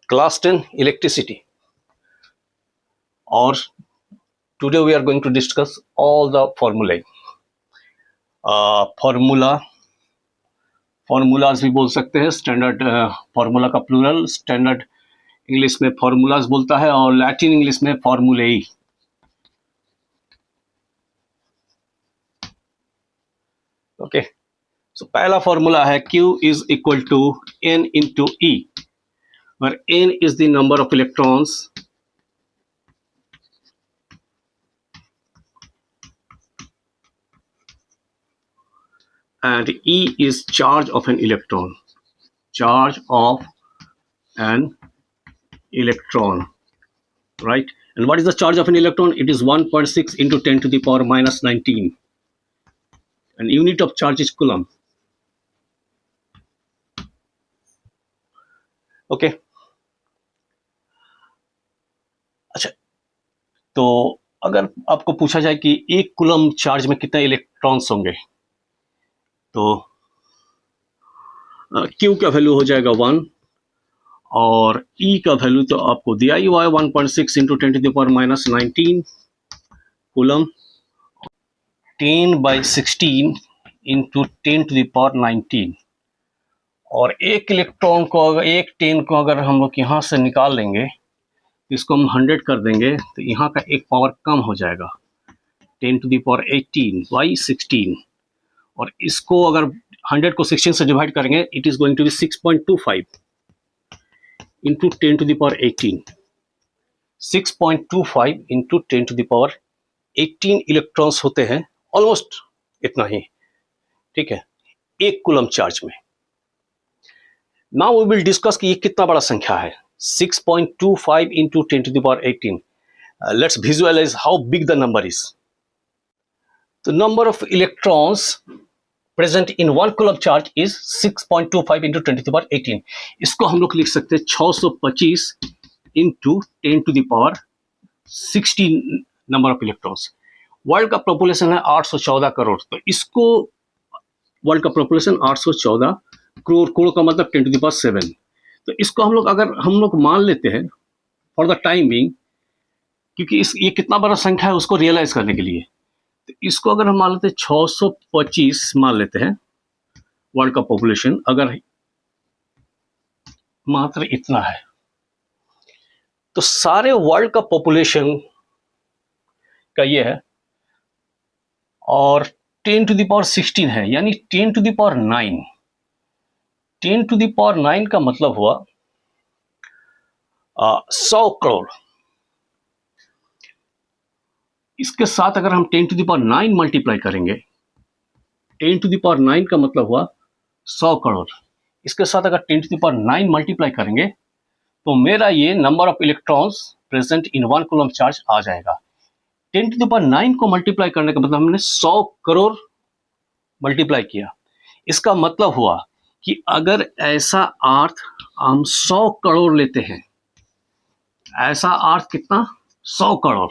class 10 electricity, or today we are going to discuss all the formulae. Formulas भी बोल सकते हैं, standard formula का प्लूरल स्टैंडर्ड इंग्लिश में फॉर्मूलाज बोलता है और लैटिन इंग्लिश में फॉर्मूलेई. ओके, सो पहला फॉर्मूला है Q is equal to N into E, where N is the number of electrons and E is charge of an electron. Charge of an electron, right? And what is the charge of an electron? It is 1.6 into 10 to the power minus 19. And unit of charge is coulomb. Okay. अच्छा, तो अगर आपको पूछा जाए कि एक coulomb charge में कितने इलेक्ट्रॉन्स होंगे, तो Q का वैल्यू हो जाएगा 1 और E का वैल्यू तो आपको दिया ही हुआ है 1.6 into 10 to the power minus 19 coulomb, 10/16 into 10 to the power 19. और एक इलेक्ट्रॉन को अगर एक 10 को अगर हम लोग यहाँ से निकाल लेंगे, इसको हम 100 कर देंगे, तो यहाँ का एक पावर कम हो जाएगा 10 टू द पावर 18/16. और इसको अगर 100 को 16 से डिवाइड करेंगे, it is going to be 6.25 into 10 to the power 18. 6.25 into 10 to the power 18 electrons होते हैं, ऑलमोस्ट इतना ही, ठीक है, एक कूलम चार्ज में. नाउ वी विल डिस्कस कि ये कितना बड़ा संख्या है. 6.25 into 10 to the power 18. Let's visualize how big the number is. The number of electrons present in one coulomb charge is 6.25 into 10 to the power 18. इसको हम लोग लिख सकते हैं 625 into 10 to the power 16 number of electrons. World का population है 814 करोड़, तो इसको वर्ल्ड का पॉपुलेशन 814 करोड़, करोड़ का मतलब 10 to the power 7. तो इसको हम लोग अगर हम लोग मान लेते हैं फॉर द टाइम बीइंग, क्योंकि ये कितना बड़ा संख्या है उसको रियलाइज करने के लिए, तो इसको अगर हम मान लेते हैं 625 मान लेते हैं वर्ल्ड का पॉपुलेशन, अगर मात्र इतना है, तो सारे वर्ल्ड का पॉपुलेशन का ये है, और 10 टू द पावर 16 है, यानी 10 to the power 9. 10 to the power 9 का मतलब हुआ 100 करोड़. इसके साथ अगर हम 10 टू द पावर 9 मल्टीप्लाई करेंगे, 10 टू द पावर 9 का मतलब हुआ 100 करोड़. इसके साथ अगर 10 टू द पावर 9 मल्टीप्लाई करेंगे, तो मेरा ये number of electrons present in one coulomb charge आ जाएगा. 10 टू द पावर 9 को मल्टीप्लाई करने का मतलब हमने 100 करोड़ मल्टीप्लाई किया. इसका मतलब हुआ कि अगर ऐसा अर्थ हम 100 करोड़ लेते हैं, ऐसा अर्थ कितना, 100 करोड़,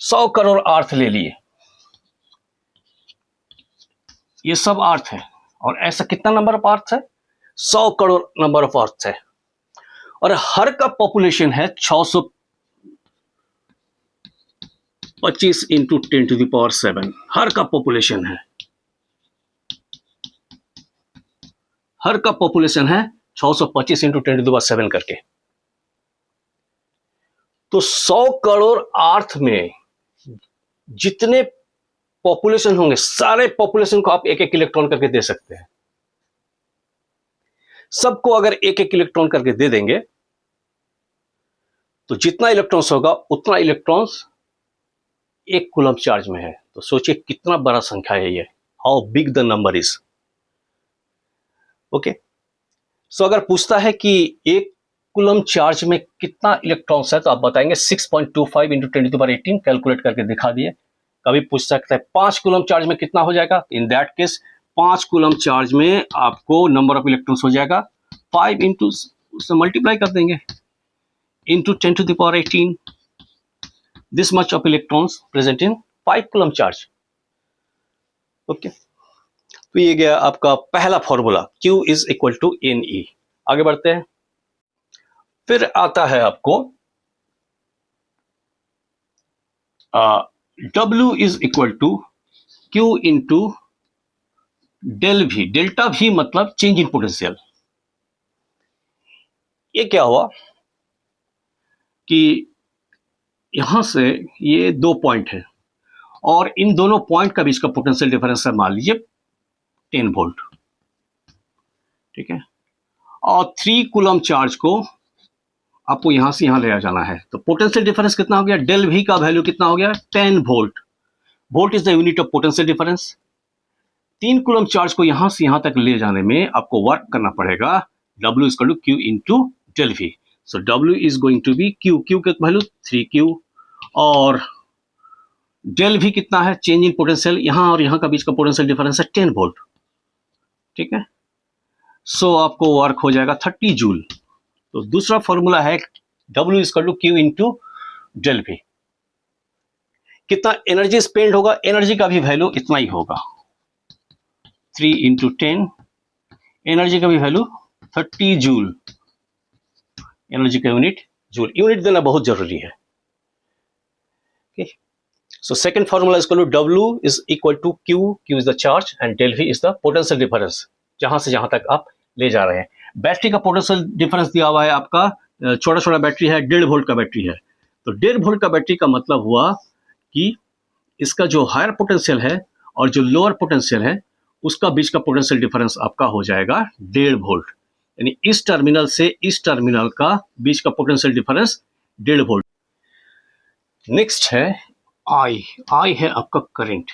100 करोड़ अर्थ ले लिए, ये सब अर्थ है. और ऐसा कितना नंबर ऑफ अर्थ है, 100 करोड़ नंबर ऑफ अर्थ है. और हर का पॉपुलेशन है 625 इंटू 10 टू द पावर 7. हर का पॉपुलेशन है, हर का पॉपुलेशन है 625 इंटू 10 टू द पावर 7 करके. तो 100 करोड़ अर्थ में जितने पॉपुलेशन होंगे, सारे पॉपुलेशन को आप एक एक इलेक्ट्रॉन करके दे सकते हैं. सबको अगर एक एक इलेक्ट्रॉन करके दे देंगे, तो जितना इलेक्ट्रॉन्स होगा उतना इलेक्ट्रॉन्स एक कूलम चार्ज में है. तो सोचिए कितना बड़ा संख्या है ये, how big the number is. Okay, so अगर पूछता है कि एक कूलम चार्ज में कितना इलेक्ट्रॉन्स है, तो आप बताएंगे 6.25 into 10 to the power 18, calculate करके दिखा दिए. कभी पूछ सकता है 5 कूलम चार्ज में कितना हो जाएगा, इन दैट केस 5 कूलम चार्ज में आपको नंबर ऑफ इलेक्ट्रॉन्स हो जाएगा 5 इंटू, उससे मल्टीप्लाई कर देंगे, into 10 to the power 18, this much of electrons present in 5 coulomb charge. Okay, तो ये गया आपका पहला formula, Q is equal to NE. आगे बढ़ते हैं। फिर आता है आपको W is equal to Q into del V। Delta V मतलब चेंज इन पोटेंशियल। ये क्या हुआ कि यहां से ये 2 पॉइंट है और इन दोनों पॉइंट का बीच का पोटेंशियल डिफरेंस है मान लीजिए 10 वोल्ट, ठीक है। और 3 कूलम चार्ज को आपको यहां से यहां ले जाना है, तो पोटेंशियल डिफरेंस कितना हो गया, डेल V का वैल्यू कितना हो गया, 10 volt. Volt is the unit of potential difference. 3 coulomb charge को यहां से यहां तक ले जाने में आपको वर्क करना पड़ेगा W is equal to Q into del V। So W is going to be Q का वैल्यू 3Q और डेल V कितना है, चेंज इन पोटेंशियल, यहां और यहां का बीच का पोटेंशियल डिफरेंस है 10 वोल्ट, ठीक है। सो आपको वर्क हो जाएगा 30 जूल। तो दूसरा फॉर्मूला है W is equal to Q into del V। कितना एनर्जी स्पेंड होगा, एनर्जी का भी वैल्यू इतना ही होगा, 3 इंटू 10, एनर्जी का भी वैल्यू 30 जूल। एनर्जी का यूनिट जूल, यूनिट देना बहुत जरूरी है। So second formula is equal to W is equal to Q is the charge and del V is the potential difference, जहां से जहां तक आप ले जा रहे हैं। बैटरी का पोटेंशियल डिफरेंस दिया हुआ है आपका, छोटा छोटा बैटरी है, 1.5 वोल्ट का बैटरी है। तो 1.5 वोल्ट का बैटरी का मतलब हुआ कि इसका जो हायर पोटेंशियल है और जो लोअर पोटेंशियल है उसका बीच का पोटेंशियल डिफरेंस आपका हो जाएगा 1.5 वोल्ट, यानी इस टर्मिनल से इस टर्मिनल का बीच का पोटेंशियल डिफरेंस 1.5 वोल्ट। नेक्स्ट है I है आपका current,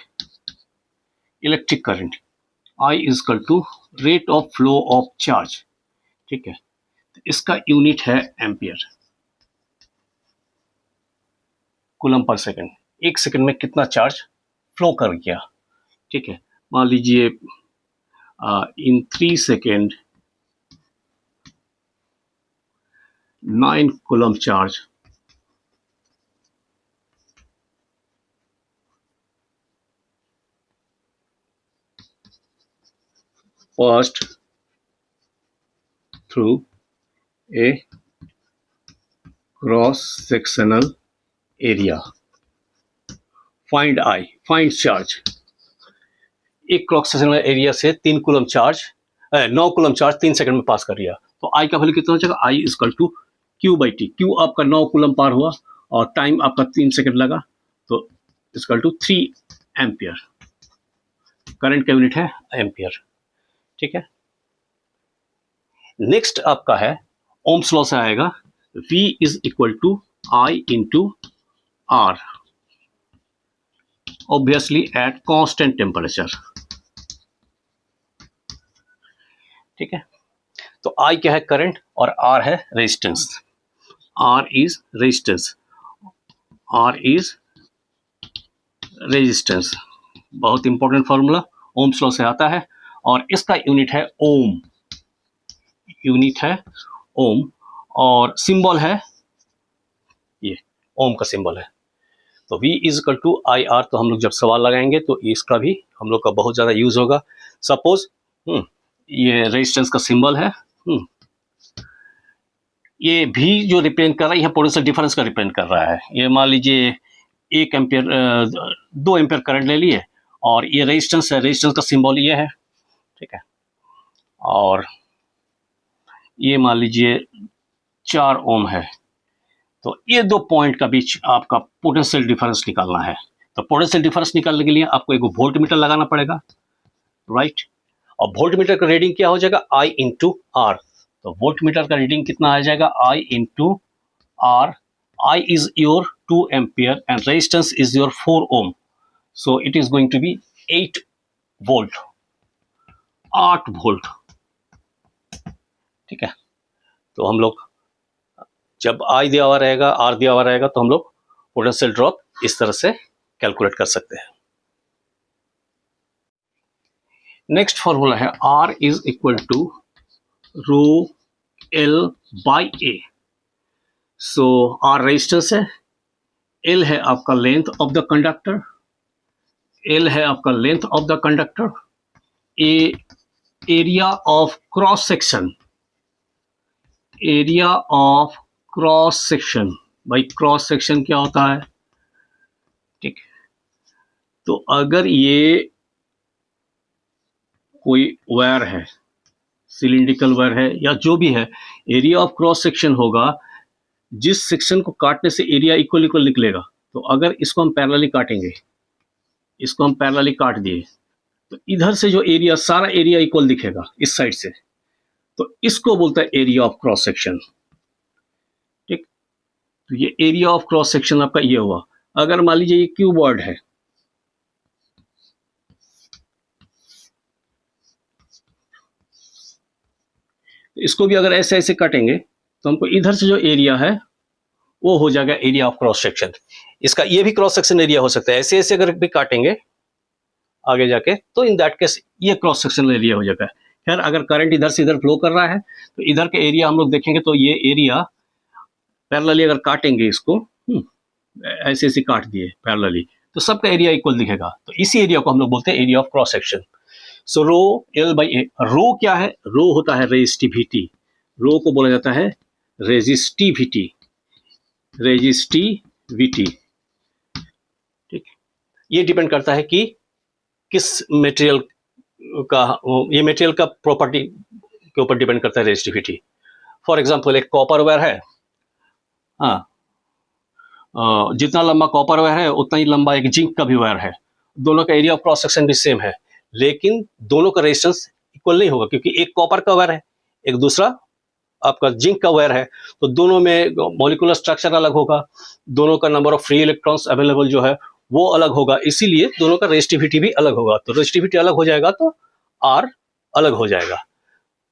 electric current. I is equal to rate of flow of charge, ठीक है। तो इसका यूनिट है ampere, coulomb per second. 1 second में कितना चार्ज फ्लो कर गया, ठीक है। मान लीजिए इन 3 second 9 coulomb charge passed through a cross-sectional area. Find I, find charge. एक क्रॉस सेक्शनल एरिया से 3 coulomb charge 9 coulomb charge 3 second में पास कर दिया, तो I का वैल्यू कितना हो जाएगा, I is equal to Q by t. Q आपका 9 कूलम पार हुआ और टाइम आपका 3 सेकंड लगा, तो इक्वल टू 3 एम्पियर। करंट का यूनिट है एम्पियर, ठीक है। नेक्स्ट आपका है ओम्स लॉ से आएगा, V is equal to I into R, obviously at constant temperature, ठीक है। तो I क्या है, करंट, और R है resistance. R is resistance, R is resistance, बहुत इंपॉर्टेंट फॉर्मूला, ओम्स लॉ से आता है और इसका यूनिट है ओम, यूनिट है ओम और सिंबल है ये, ओम का सिंबल है। तो V is equal to I R, तो हम लोग जब सवाल लगाएंगे तो इसका भी हम लोग का बहुत ज़्यादा यूज होगा। सपोज ये रेजिस्टेंस का सिंबल है, ये भी जो रिप्रेजेंट कर रहा है यह पोटेंशियल डिफरेंस का रिप्रेजेंट कर रहा है। ये मान लीजिए 1 एम्पियर 2 एम्पियर करंट ले लिए और ये रेजिस्टेंस है, रेजिस्टेंस का सिंबल ये है, ठीक है। और ये मान लीजिए 4 ओम है, तो ये 2 पॉइंट का बीच आपका पोटेंशियल डिफरेंस निकालना है। तो पोटेंशियल डिफरेंस निकालने के लिए आपको एक वोल्ट मीटर लगाना पड़ेगा, राइट। और वोल्ट मीटर का रीडिंग क्या हो जाएगा, I इंटू आर। तो वोल्ट मीटर का रीडिंग कितना आ जाएगा, I इंटू आर। I is your 2 ampere and resistance is your 4 ohm, so it is going to be 8 volt, 8 volt, ठीक है। तो हम लोग जब I दिया हुआ रहेगा, R दिया हुआ रहेगा, तो हम लोग पोटेंशियल ड्रॉप इस तरह से कैलकुलेट कर सकते हैं। नेक्स्ट फॉर्मूला है R is equal to rho L by a. सो R रेजिस्टेंस है, L है आपका length of the conductor, L है आपका length of the conductor, a area of cross section, area of cross section. भाई cross section क्या होता है? ठीक, तो अगर ये कोई वायर है, सिलिंड्रिकल वायर है या जो भी है, एरिया ऑफ क्रॉस सेक्शन होगा, जिस सेक्शन को काटने से एरिया इक्वल इक्वल निकलेगा। तो अगर इसको हम पैरेलली काटेंगे, इसको हम पैरेलली काट दिए, तो इधर से जो एरिया, सारा एरिया इक्वल दिखेगा इस साइड से, तो इसको बोलता है एरिया ऑफ क्रॉस सेक्शन। ठीक, तो ये एरिया ऑफ क्रॉस सेक्शन आपका ये हुआ। अगर मान लीजिए ये क्यूबॉइड है, इसको भी अगर ऐसे ऐसे काटेंगे तो हमको इधर से जो एरिया है वो हो जाएगा एरिया ऑफ क्रॉस सेक्शन। इसका ये भी क्रॉस सेक्शन एरिया हो सकता है, ऐसे ऐसे अगर भी काटेंगे आगे जाके, तो इन दैट केस ये क्रॉस सेक्शन एरिया हो जाएगा। खैर, अगर करंट इधर से इधर फ्लो कर रहा है तो इधर के एरिया हम लोग देखेंगे, तो ये एरिया पैरेलली अगर काटेंगे इसको, ऐसे ऐसे काट दिए पैरेलली, तो सबका एरिया इक्वल दिखेगा। तो इसी एरिया को हम लोग बोलते हैं area of cross section. So rho L by A. Rho क्या है? रो होता है रेजिस्टिविटी। रो को बोला जाता है रेजिस्टिविटी, रेजिस्टिविटी। ठीक, ये डिपेंड करता है कि किस मटेरियल का, ये मटेरियल का प्रॉपर्टी के ऊपर डिपेंड करता है रेजिस्टिविटी। फॉर एग्जांपल एक कॉपर वायर है, हाँ, जितना लंबा कॉपर वायर है उतना ही लंबा एक जिंक का भी वायर है। दोनों का एरिया ऑफ क्रॉस सेक्शन भी सेम है, लेकिन दोनों का रेजिस्टेंस इक्वल नहीं होगा, क्योंकि एक कॉपर का वायर है, एक दूसरा आपका जिंक का वायर है। तो दोनों में मॉलिक्यूलर स्ट्रक्चर अलग होगा, दोनों का number of free electrons available जो है वो अलग होगा, इसीलिए दोनों का रेजिस्टिविटी भी अलग होगा। तो रेजिस्टिविटी अलग हो जाएगा तो आर अलग हो जाएगा।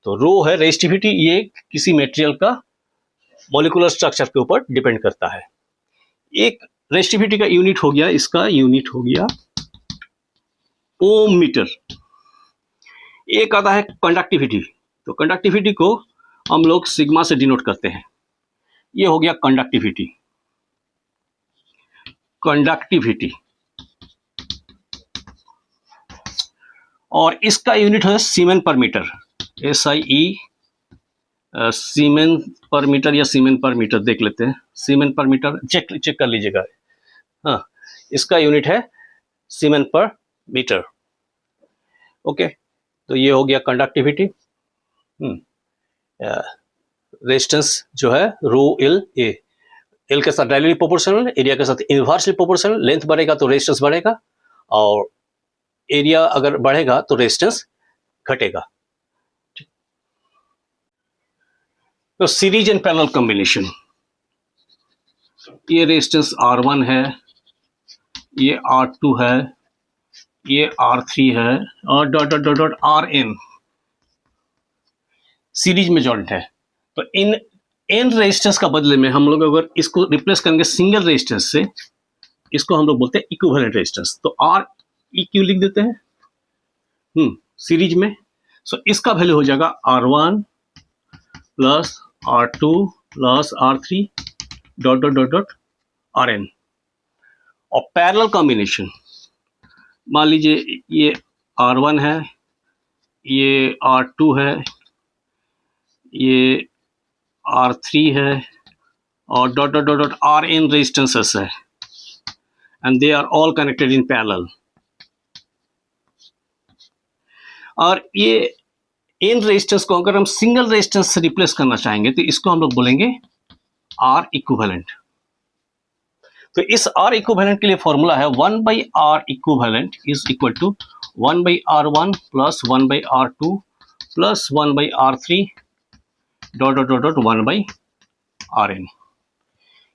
तो रो है रेजिस्टिविटी, ये किसी मटेरियल का मॉलिक्यूलर स्ट्रक्चर के ऊपर डिपेंड करता है। एक रेजिस्टिविटी का यूनिट हो गया, इसका यूनिट हो गया ओम मीटर। एक आता है कंडक्टिविटी। तो कंडक्टिविटी को हम लोग सिग्मा से डिनोट करते हैं। ये हो गया कंडक्टिविटी। कंडक्टिविटी, और इसका यूनिट है सीमेन पर मीटर, SI सीमेन पर मीटर या सीमेन पर मीटर देख लेते हैं। सीमेन पर मीटर चेक कर लीजिएगा। हाँ, इसका यूनिट है सीमेन पर मीटर। ओके, तो ये हो गया कंडक्टिविटी। रेजिस्टेंस जो है रो एल ए, एल के साथ डायरेक्टली प्रोपोर्शनल, एरिया के साथ इनवर्सली प्रोपोर्शनल। लेंथ बढ़ेगा तो रेजिस्टेंस बढ़ेगा, और एरिया अगर बढ़ेगा तो रेजिस्टेंस घटेगा। तो सीरीज एंड पैरेलल कॉम्बिनेशन, ये रेजिस्टेंस R1 है, ये R2 है, ये R3 है, और dot dot dot dot Rn series में जॉइंट है। तो इन एन रेजिस्टेंस का बदले में हम लोग अगर इसको रिप्लेस करेंगे सिंगल रेजिस्टेंस से, इसको हम लोग बोलते हैं इक्विवेलेंट रेजिस्टेंस। तो R EQ लिख देते हैं सीरीज में। सो इसका वैल्यू हो जाएगा R1 plus R2 plus R3 dot dot dot dot Rn। और पैरेलल कॉम्बिनेशन, मान लीजिए ये R1 है, ये R2 है, ये R3 है, और dot dot dot dot Rn resistances है, and they are all connected in parallel. और ये इन रेजिस्टेंस को अगर हम सिंगल रेजिस्टेंस से रिप्लेस करना चाहेंगे तो इसको हम लोग बोलेंगे R इक्विवेलेंट। तो इस R इक्विवेलेंट के लिए फॉर्मूला है 1/R equivalent is equal to 1/R1 plus 1/R2 plus 1/R3 dot dot dot dot 1/Rn।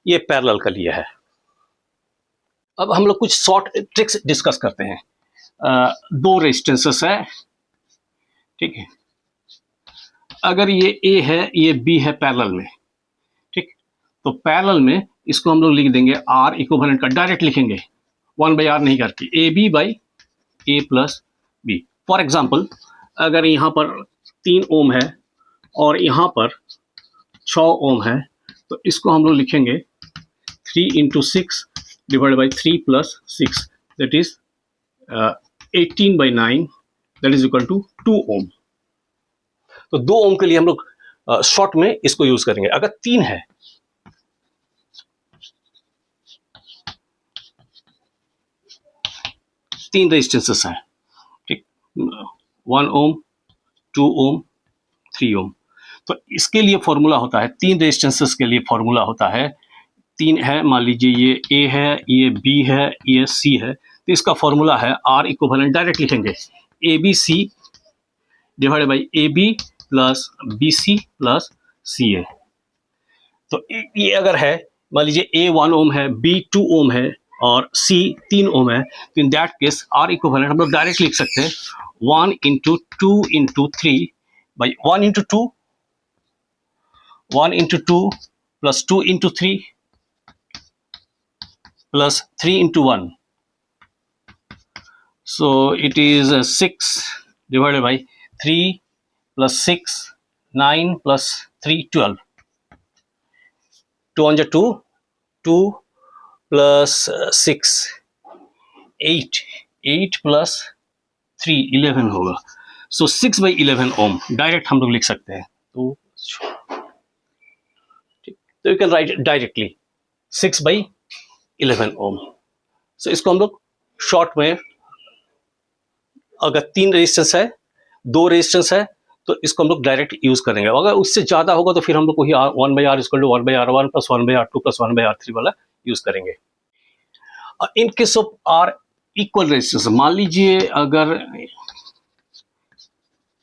ये पैरेलल का लिए है। अब हम लोग कुछ शॉर्ट ट्रिक्स डिस्कस करते हैं। दो रेजिस्टेंसेस है, ठीक है। अगर ये A है, ये B है पैरेलल में, ठीक, तो पैरेलल में इसको हम लोग लिख देंगे R इक्विवेलेंट का, डायरेक्ट लिखेंगे 1/R नहीं करके, AB by A plus B। For example, अगर यहाँ पर 3 ओम है और यहाँ पर 6 ओम है, तो इसको हम लोग लिखेंगे 3 × 6 divide by 3 plus 6, that is 18/9, that is equal to 2 ohm. तो 2 ओम के लिए हम लोग शॉर्ट में इसको यूज करेंगे। अगर 3 है, तीन रेजिस्टेंसेस हैं, ठीक, 1 ओम, 2 ओम, 3 ओम, तो इसके लिए फॉर्मूला होता है, तीन रेजिस्टेंसेस के लिए फॉर्मूला होता है, 3 है, मान लीजिए ये ए है, ये बी है, ये सी है, तो इसका फॉर्मूला है आर इक्विवेलेंट, डायरेक्ट लिखेंगे a b c divided by a b plus b c plus c a. तो ये अगर है, मान लीजिए ए 1 ओम है, बी 2 ओम है और सी 3 ओम है, तो in that case R equivalent हम लोग डायरेक्ट लिख सकते हैं 1 into 2 into 3 by 1 into 2, 1 into 2 plus 2 into 3 plus 3 into 1. So it is 6 divided by 3 plus 6, 9 plus 3, 12. 2 on 2, 2 plus 6, 8, 8 plus 3, 11 होगा। So 6 by 11 ohm डायरेक्ट हम लोग लिख सकते हैं। तो you can write directly 6 by 11 ओम। सो इसको हम लोग शॉर्ट में, अगर 3 रेजिस्टेंस है, 2 रेजिस्टेंस है, तो इसको हम लोग डायरेक्ट यूज करेंगे। अगर उससे ज्यादा होगा तो फिर हम लोग वही 1 by r equal to 1 by r1 प्लस 1 by r2 प्लस 1 by r3 वाला यूज करेंगे। In case of R equal resistance, मान लीजिए अगर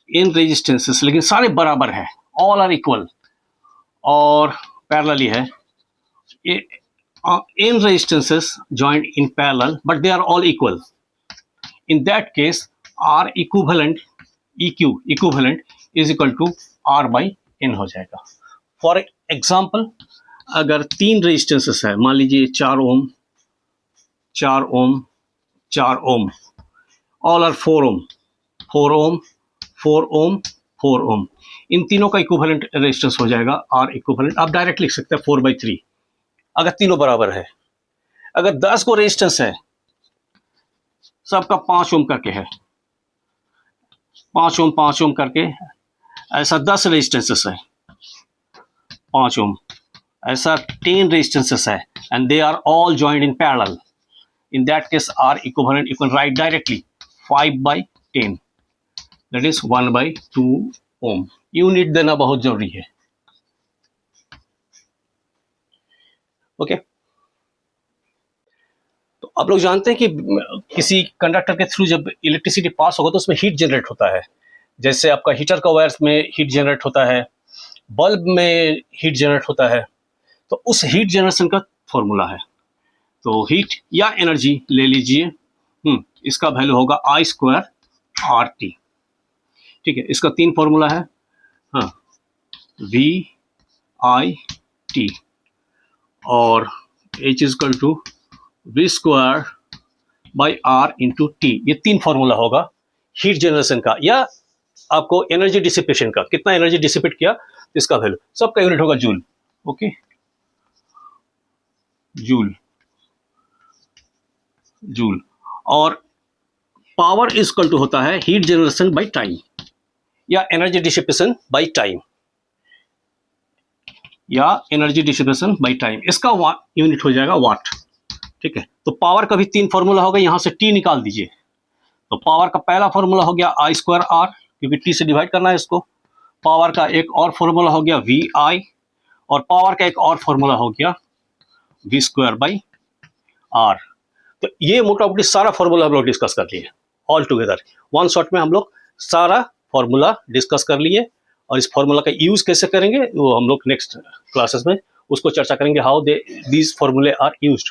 इन रेजिस्टेंसेस लेकिन सारे बराबर है, ऑल आर इक्वल और पैरेलली है, n resistances joined in parallel but they are all equal. In that case R equivalent equivalent is equal to R by N हो जाएगा। For example, अगर 3 रेजिस्टेंसेस है, मान लीजिए 4 ओम, 4 ओम, 4 ओम, all are 4 ओम, 4 ओम, 4 ओम, 4 ओम, इन तीनों का इक्विवेलेंट रेजिस्टेंस हो जाएगा R इक्विवेलेंट। आप डायरेक्ट लिख सकते हैं 4/3 अगर तीनों बराबर है। अगर 10 को रेजिस्टेंस है, सबका 5 ओम करके है, 5 ओम 5 ओम करके, ऐसा 10 रेजिस्टेंसेस है 5 ओम, ऐसा 10 रेजिस्टेंसेस है and they are all joined in parallel. In that case R equivalent you can write directly 5/10, that is 1/2 ohm. Unit देना बहुत जरूरी है। ओके तो आप लोग जानते हैं कि किसी कंडक्टर के थ्रू जब इलेक्ट्रिसिटी पास होगा तो उसमें हीट जनरेट होता है। जैसे आपका हीटर का वायर्स में हीट जनरेट होता है, बल्ब में हीट जनरेट होता है, तो उस हीट जनरेशन का फॉर्मूला है। तो हीट या एनर्जी ले लीजिए, इसका वैल्यू होगा I² RT। ठीक है, इसका 3 फॉर्मूला है, हाँ, VIT और H equal to V² by R into T। ये 3 फॉर्मूला होगा हीट जनरेशन का या आपको एनर्जी डिसिपेशन का, कितना एनर्जी डिसिपेट किया इसका वैल्यू, सबका यूनिट होगा जूल। Okay, joule, joule. और पावर इक्वल टू होता है हीट जनरेशन बाई टाइम या एनर्जी डिसिपेशन बाई टाइम, या एनर्जी डिसिपेशन बाई टाइम, इसका यूनिट हो जाएगा वाट। ठीक है, तो पावर का भी 3 फॉर्मूला होगा, यहां से T निकाल दीजिए। तो पावर का पहला फॉर्मूला हो गया I² R, क्योंकि T से डिवाइड करना है इसको। पावर का एक और फॉर्मूला हो गया VI, और पावर का एक और फॉर्मूला हो गया V² बाई R। तो ये मोटा मोटी सारा फॉर्मूला हम लोग डिस्कस कर लिए ऑल टुगेदर, वन शॉट में हम लोग सारा फॉर्मूला डिस्कस कर लिए। और इस फॉर्मूला का यूज कैसे करेंगे वो हम लोग नेक्स्ट क्लासेस में उसको चर्चा करेंगे, हाउ दीज फॉर्मूले आर यूज्ड।